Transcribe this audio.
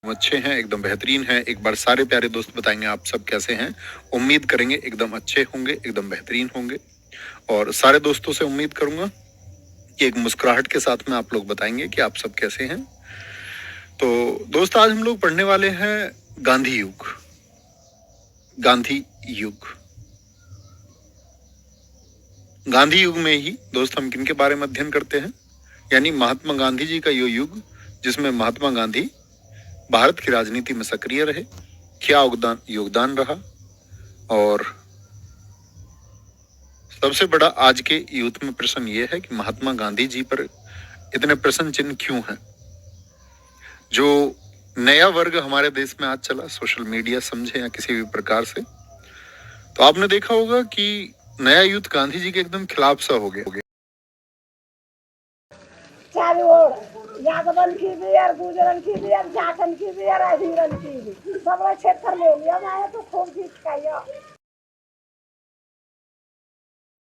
अच्छे हैं, एकदम बेहतरीन हैं। एक बार सारे प्यारे दोस्त बताएंगे आप सब कैसे हैं। उम्मीद करेंगे एकदम अच्छे होंगे, एकदम बेहतरीन होंगे। और सारे दोस्तों से उम्मीद करूंगा कि एक मुस्कुराहट के साथ में आप लोग बताएंगे कि आप सब कैसे हैं। तो दोस्त, आज हम लोग पढ़ने वाले हैं गांधी युग। गांधी युग। गांधी युग में ही दोस्त हम किन के बारे में अध्ययन करते हैं, यानी महात्मा गांधी जी का यो युग, जिसमें महात्मा गांधी भारत की राजनीति में सक्रिय रहे, क्या योगदान रहा। और सबसे बड़ा आज के यूथ में प्रश्न ये है कि महात्मा गांधी जी पर इतने प्रश्न चिन्ह क्यों हैं। जो नया वर्ग हमारे देश में आज चला, सोशल मीडिया समझे या किसी भी प्रकार से, तो आपने देखा होगा कि नया यूथ गांधी जी के एकदम खिलाफ सा हो गया। चारों ओर यादवन की भी और गुजरन की भी और जाटन की भी और अहिरन की भी सब क्षेत्र में लिया मैं तो खूब जीत का